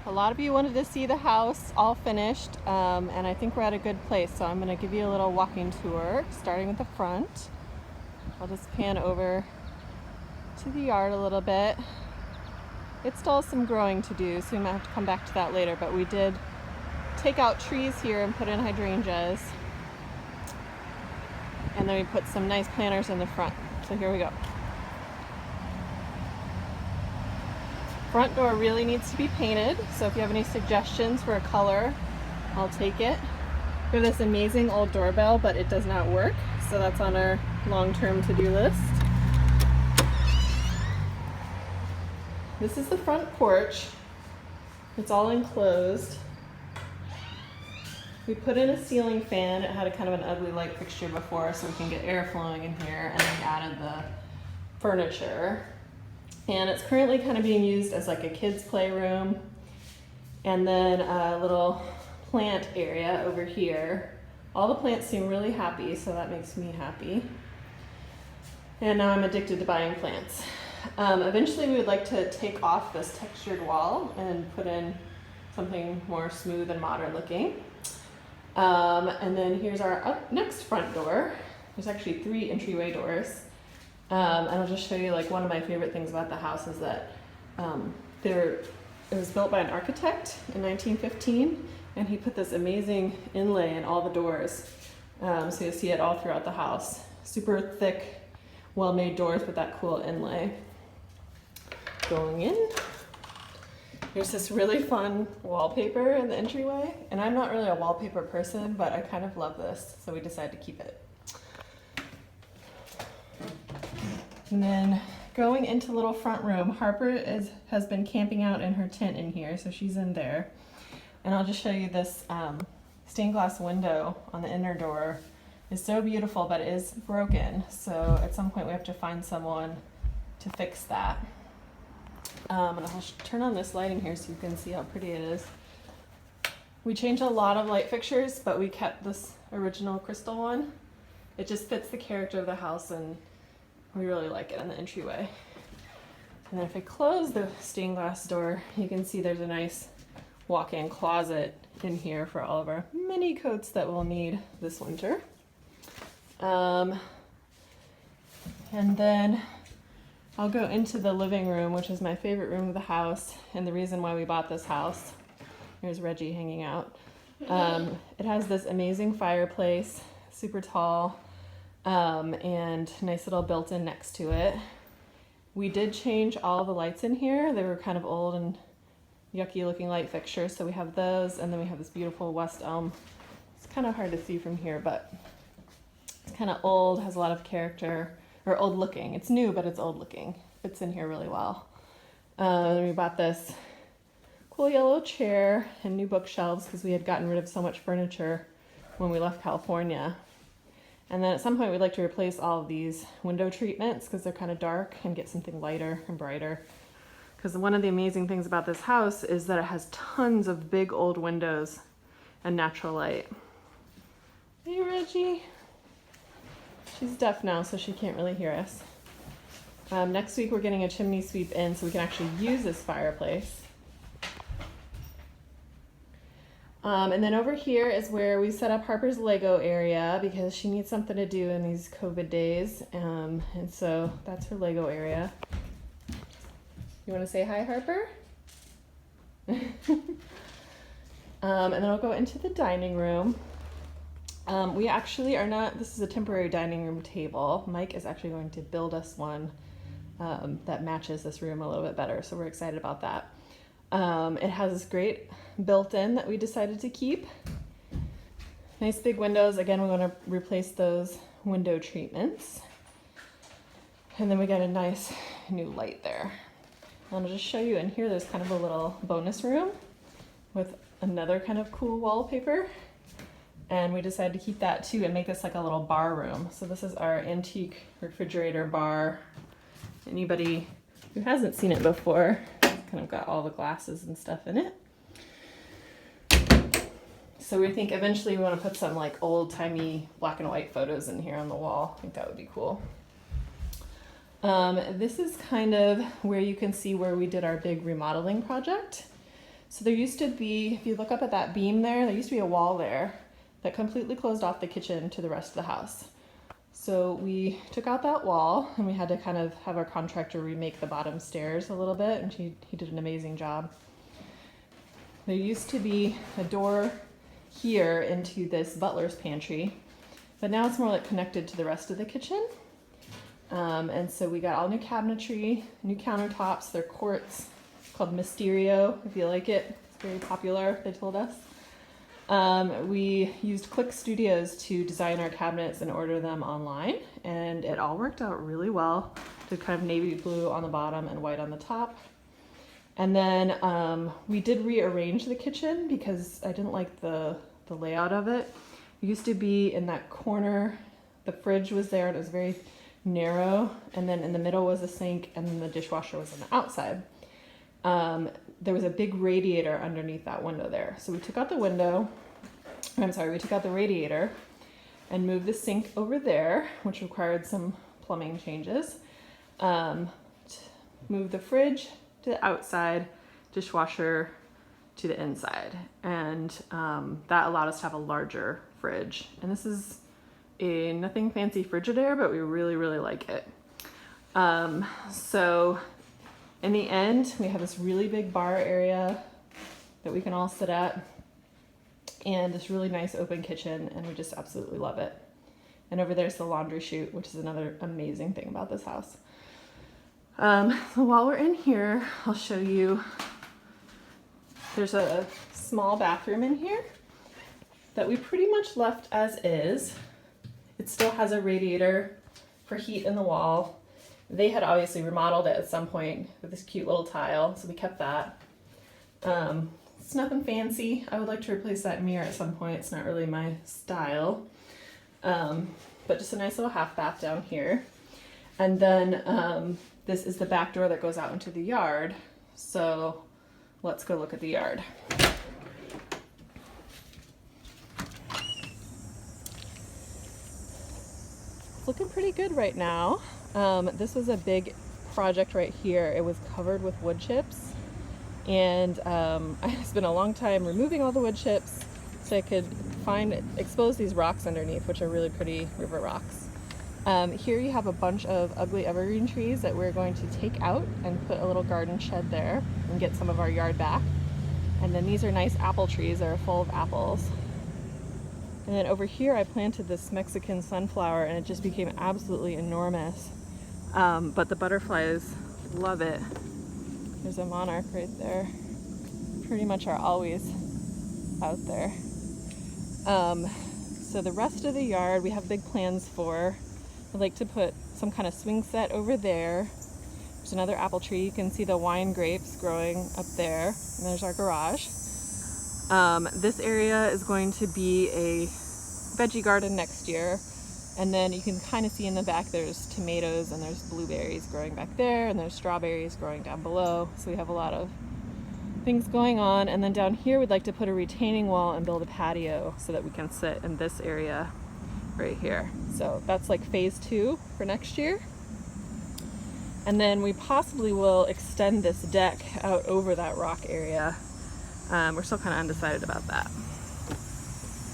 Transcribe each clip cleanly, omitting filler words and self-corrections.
A lot of you wanted to see the house all finished, and I think we're at a good place. So I'm going to give you a little walking tour, starting with the front. I'll just pan over to the yard a little bit. It still has some growing to do, so we might have to come back to that later, but we did take out trees here and put in hydrangeas. And then we put some nice planters in the front. So here we go. Front door really needs to be painted, so if you have any suggestions for a color, I'll take it. We have this amazing old doorbell, but it does not work, so that's on our long-term to-do list. This is the front porch. It's all enclosed. We put in a ceiling fan. It had a kind of an ugly light fixture before, so we can get air flowing in here, and then we added the furniture. And it's currently kind of being used as like a kid's playroom, and then a little plant area over here. All the plants seem really happy, so that makes me happy. And now I'm addicted to buying plants. Eventually we would like to take off this textured wall and put in something more smooth and modern looking. And then here's our next front door. There's actually 3 entryway doors. And I'll just show you, like, one of my favorite things about the house is that it was built by an architect in 1915, and he put this amazing inlay in all the doors. So you'll see it all throughout the house. Super thick, well-made doors with that cool inlay. Going in, there's this really fun wallpaper in the entryway, and I'm not really a wallpaper person, but I kind of love this, so we decided to keep it. And then going into the little front room, Harper has been camping out in her tent in here, so she's in there. And I'll just show you this stained glass window on the inner door. It's so beautiful, but it is broken, so at some point we have to find someone to fix that. And I'll turn on this lighting here so you can see how pretty it is. We changed a lot of light fixtures, but we kept this original crystal one. It just fits the character of the house, and we really like it in the entryway. And then if I close the stained glass door, you can see there's a nice walk-in closet in here for all of our mini coats that we'll need this winter. And then I'll go into the living room, which is my favorite room of the house, and the reason why we bought this house. Here's Reggie hanging out. It has this amazing fireplace, super tall, and nice little built-in next to it. We did change all the lights in here. They were kind of old and yucky looking light fixtures, so we have those, and then we have this beautiful West Elm. It's kind of hard to see from here, but it's kind of old, has a lot of character, or old looking. It's new, but it's old looking. Fits in here really well. We bought this cool yellow chair and new bookshelves because we had gotten rid of so much furniture when we left California. And then at some point we'd like to replace all of these window treatments because they're kind of dark, and get something lighter and brighter. Because one of the amazing things about this house is that it has tons of big old windows and natural light. Hey Reggie. She's deaf now, so she can't really hear us. Next week we're getting a chimney sweep in so we can actually use this fireplace. And then over here is where we set up Harper's Lego area because she needs something to do in these COVID days. And so that's her Lego area. You want to say hi, Harper? And then I'll go into the dining room. We actually are not, this is a temporary dining room table. Mike is actually going to build us one that matches this room a little bit better, so we're excited about that. It has this great built-in that we decided to keep. Nice big windows. Again, we're going to replace those window treatments. And then we got a nice new light there. I'll just show you in here, there's kind of a little bonus room with another kind of cool wallpaper. And we decided to keep that too and make this like a little bar room. So this is our antique refrigerator bar. Anybody who hasn't seen it before, it's kind of got all the glasses and stuff in it. So we think eventually we want to put some like old-timey black and white photos in here on the wall. I think that would be cool. This is kind of where you can see where we did our big remodeling project. So there used to be, if you look up at that beam there used to be a wall there that completely closed off the kitchen to the rest of the house. So we took out that wall and we had to kind of have our contractor remake the bottom stairs a little bit, and he did an amazing job. There used to be a door here into this butler's pantry, but now it's more like connected to the rest of the kitchen. And so we got all new cabinetry, new countertops, they're quartz, called Mysterio, if you like it. It's very popular, they told us. We used Click Studios to design our cabinets and order them online, and it all worked out really well. Did kind of navy blue on the bottom and white on the top. And then we did rearrange the kitchen because I didn't like the layout of it. It used to be in that corner, the fridge was there and it was very narrow, and then in the middle was a sink, and then the dishwasher was on the outside. There was a big radiator underneath that window there. So we took out the we took out the radiator and moved the sink over there, which required some plumbing changes. Moved the fridge to the outside, dishwasher to the inside. And that allowed us to have a larger fridge. And this is a nothing fancy Frigidaire, but we really, really like it. So in the end, we have this really big bar area that we can all sit at, and this really nice open kitchen, and we just absolutely love it. And over there's the laundry chute, which is another amazing thing about this house. So while we're in here, I'll show you, there's a small bathroom in here that we pretty much left as is. It still has a radiator for heat in the wall. They had obviously remodeled it at some point with this cute little tile, so we kept that. It's nothing fancy. I would like to replace that mirror at some point. It's not really my style. But just a nice little half bath down here. And then this is the back door that goes out into the yard. So let's go look at the yard. It's looking pretty good right now. This was a big project right here. It was covered with wood chips, and I spent a long time removing all the wood chips so I could expose these rocks underneath, which are really pretty river rocks. Here you have a bunch of ugly evergreen trees that we're going to take out and put a little garden shed there and get some of our yard back. And then these are nice apple trees that are full of apples. And then over here I planted this Mexican sunflower, and it just became absolutely enormous. But the butterflies love it. There's a monarch right there. Pretty much are always out there. So the rest of the yard we have big plans for. I'd like to put some kind of swing set over there. There's another apple tree. You can see the wine grapes growing up there. And there's our garage. This area is going to be a veggie garden next year. And then you can kind of see in the back there's tomatoes and there's blueberries growing back there, and there's strawberries growing down below. So we have a lot of things going on. And then down here we'd like to put a retaining wall and build a patio so that we can sit in this area right here. So that's like phase 2 for next year. And then we possibly will extend this deck out over that rock area. We're still kind of undecided about that.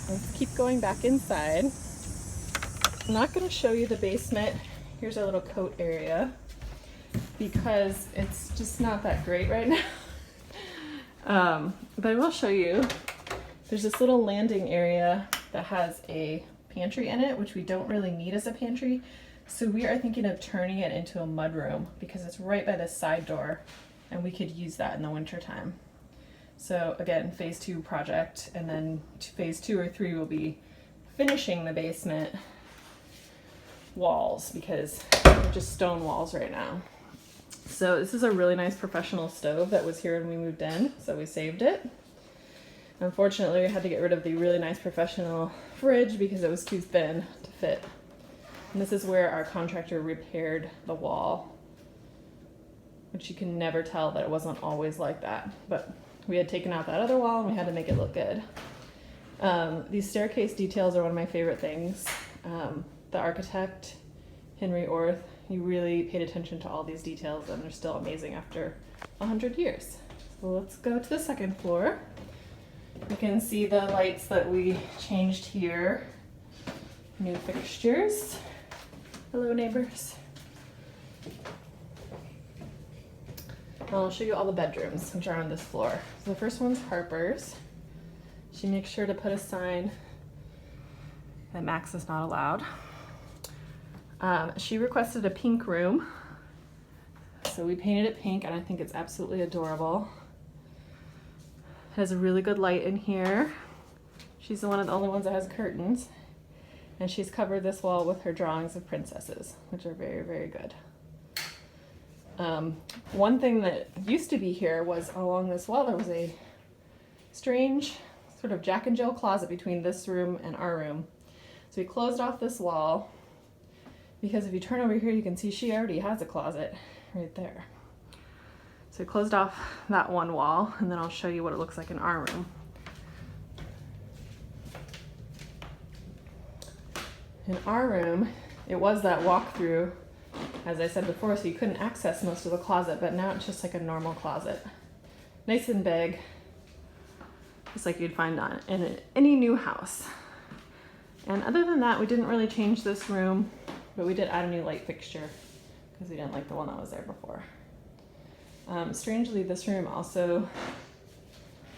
Let's keep going back inside. I'm not going to show you the basement. Here's our little coat area because it's just not that great right now. But I will show you. There's this little landing area that has a pantry in it, which we don't really need as a pantry. So we are thinking of turning it into a mudroom because it's right by this side door, and we could use that in the winter time. So again, phase 2 project, and then phase 2 or 3 will be finishing the basement walls because they're just stone walls right now. So this is a really nice professional stove that was here when we moved in, so we saved it. Unfortunately, we had to get rid of the really nice professional fridge because it was too thin to fit. And this is where our contractor repaired the wall, which you can never tell that it wasn't always like that. But we had taken out that other wall and we had to make it look good. These staircase details are one of my favorite things. The architect, Henry Orth, he really paid attention to all these details, and they're still amazing after 100 years. Well, let's go to the second floor. You can see the lights that we changed here. New fixtures. Hello, neighbors. I'll show you all the bedrooms, which are on this floor. So the first one's Harper's. She makes sure to put a sign that Max is not allowed. She requested a pink room. So we painted it pink, and I think it's absolutely adorable. It has a really good light in here. She's one of the only ones that has curtains. And she's covered this wall with her drawings of princesses, which are very, very good. One thing that used to be here was along this wall there was a strange sort of Jack and Jill closet between this room and our room. So we closed off this wall because if you turn over here you can see she already has a closet right there. So we closed off that one wall, and then I'll show you what it looks like in our room. In our room, it was that walk-through, as I said before, so you couldn't access most of the closet, but now it's just like a normal closet. Nice and big, just like you'd find in any new house. And other than that, we didn't really change this room, but we did add a new light fixture because we didn't like the one that was there before. Strangely, this room also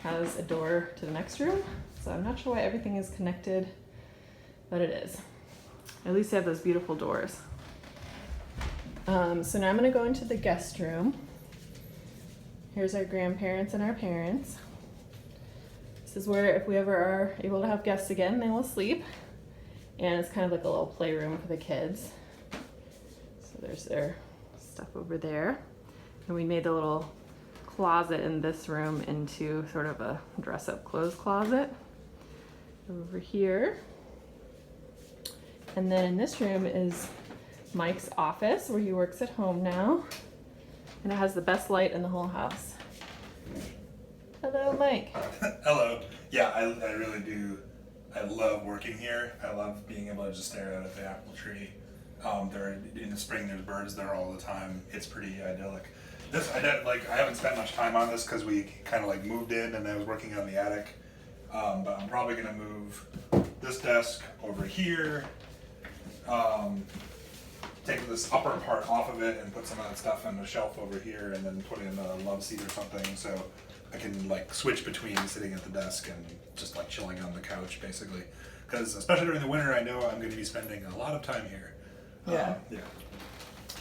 has a door to the next room, so I'm not sure why everything is connected, but it is. At least they have those beautiful doors. So now I'm going to go into the guest room. Here's our grandparents and our parents. This is where, if we ever are able to have guests again, they will sleep. And it's kind of like a little playroom for the kids. So there's their stuff over there. And we made the little closet in this room into sort of a dress-up clothes closet over here. And then in this room is Mike's office, where he works at home now. And it has the best light in the whole house. Hello, Mike. Hello. Yeah, I really do. I love working here. I love being able to just stare out at the apple tree. In the spring, there's birds there all the time. It's pretty idyllic. I haven't spent much time on this because we kind of moved in and I was working on the attic. But I'm probably gonna move this desk over here. Take this upper part off of it and put some of that stuff on the shelf over here, and then put in a love seat or something, so I can switch between sitting at the desk and just chilling on the couch, basically. Because especially during the winter, I know I'm going to be spending a lot of time here. Yeah.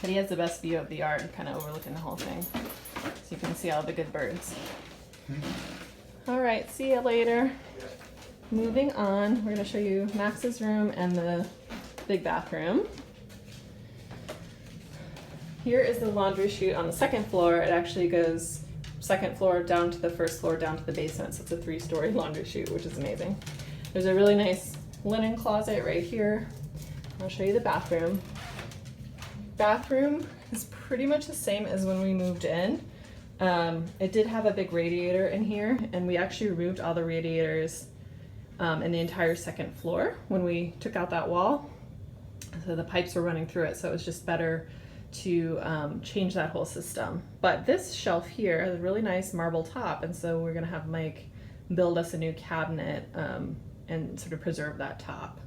But he has the best view of the yard, kind of overlooking the whole thing, so you can see all the good birds. All right, see you later. Moving on, we're going to show you Max's room and the big bathroom. Here is the laundry chute on the second floor. It actually goes second floor down to the first floor down to the basement, so it's a 3-story laundry chute, which is amazing. There's a really nice linen closet right here. I'll show you the bathroom. Bathroom is pretty much the same as when we moved in. It did have a big radiator in here, and we actually removed all the radiators in the entire second floor when we took out that wall. So the pipes were running through it, so it was just better to change that whole system. But this shelf here has a really nice marble top, and so we're gonna have Mike build us a new cabinet and sort of preserve that top.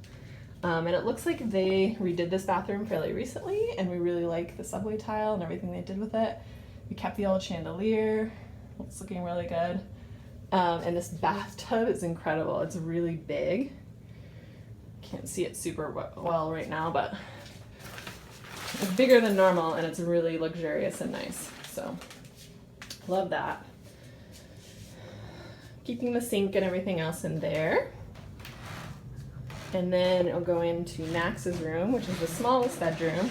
And it looks like they redid this bathroom fairly recently, and we really like the subway tile and everything they did with it. We kept the old chandelier. It's looking really good. And this bathtub is incredible. It's really big. Can't see it super well right now, but it's bigger than normal, and it's really luxurious and nice. So, love that. Keeping the sink and everything else in there. And then I'll go into Max's room, which is the smallest bedroom,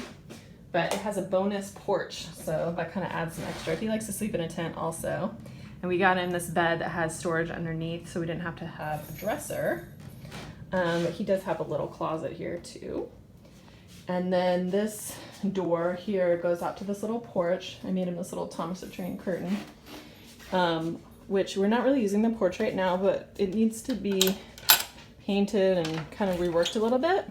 but it has a bonus porch, so that kind of adds some extra. He likes to sleep in a tent also. And we got in this bed that has storage underneath, so we didn't have to have a dresser. But he does have a little closet here too. And then this door here goes out to this little porch. I made him this little Thomas the Train curtain, which we're not really using the porch right now, but it needs to be painted and kind of reworked a little bit.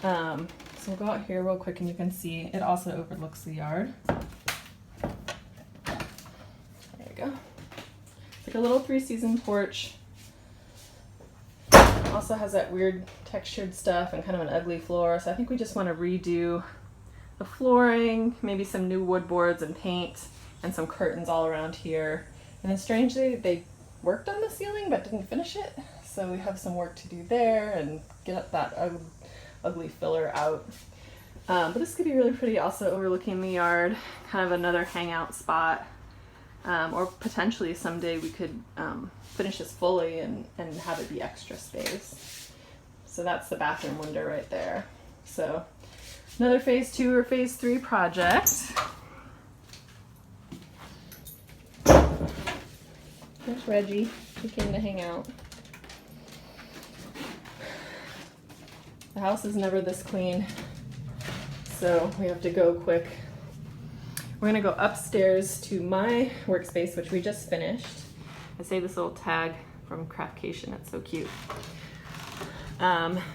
So we'll go out here real quick and you can see it also overlooks the yard. go. It's like a little 3-season porch. Also has that weird textured stuff and kind of an ugly floor. So I think we just want to redo the flooring, maybe some new wood boards and paint, and some curtains all around here. And then strangely, they worked on the ceiling but didn't finish it. So we have some work to do there and get that ugly filler out. But this could be really pretty, also overlooking the yard, kind of another hangout spot. Or potentially someday we could finish this fully and have it be extra space. So that's the bathroom window right there. So another phase 2 or phase 3 project. There's Reggie. He came to hang out. The house is never this clean, so we have to go quick. We're gonna go upstairs to my workspace, which we just finished. I saved this little tag from Craftcation, it's so cute.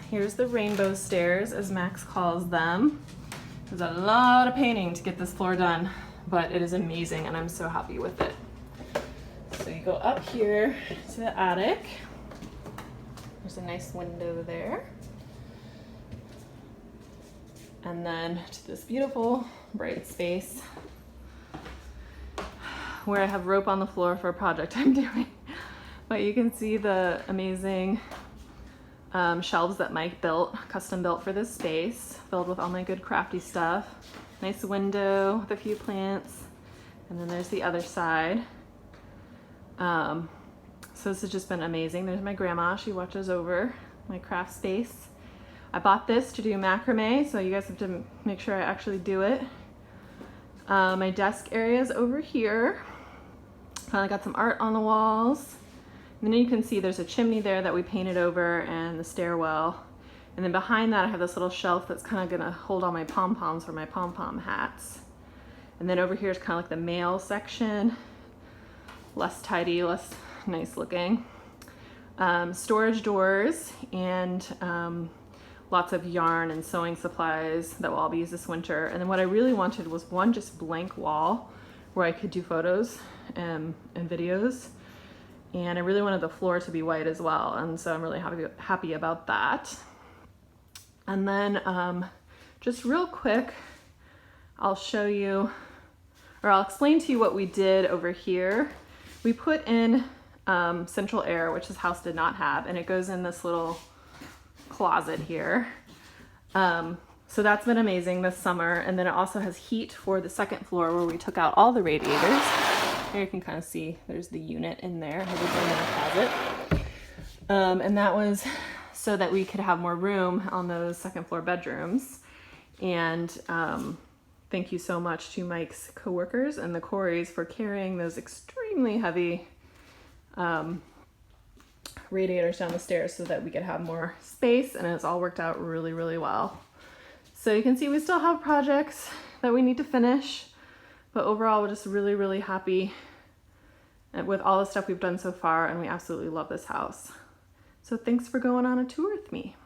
Here's the rainbow stairs, as Max calls them. There's a lot of painting to get this floor done, but it is amazing and I'm so happy with it. So you go up here to the attic. There's a nice window there. And then to this beautiful bright space where I have rope on the floor for a project I'm doing. But you can see the amazing shelves that Mike built, custom built for this space, filled with all my good crafty stuff. Nice window with a few plants. And then there's the other side. So this has just been amazing. There's my grandma, she watches over my craft space. I bought this to do macrame, so you guys have to make sure I actually do it. My desk area is over here. I got some art on the walls. And then you can see there's a chimney there that we painted over and the stairwell. And then behind that I have this little shelf that's kind of gonna hold all my pom-poms for my pom-pom hats. And then over here is kind of like the mail section. Less tidy, less nice looking. Storage doors and lots of yarn and sewing supplies that will all be used this winter. And then what I really wanted was one just blank wall where I could do photos and videos. And I really wanted the floor to be white as well. And so I'm really happy about that. And then just real quick, I'll show you, or I'll explain to you what we did over here. We put in central air, which this house did not have, and it goes in this little closet here. So that's been amazing this summer. And then it also has heat for the second floor where we took out all the radiators. Here you can kind of see there's the unit in there, everything in the closet. And that was so that we could have more room on those second floor bedrooms. And thank you so much to Mike's coworkers and the Coreys for carrying those extremely heavy radiators down the stairs so that we could have more space, and it's all worked out really, really well. So you can see we still have projects that we need to finish, but overall we're just really, really happy with all the stuff we've done so far, and we absolutely love this house. So thanks for going on a tour with me.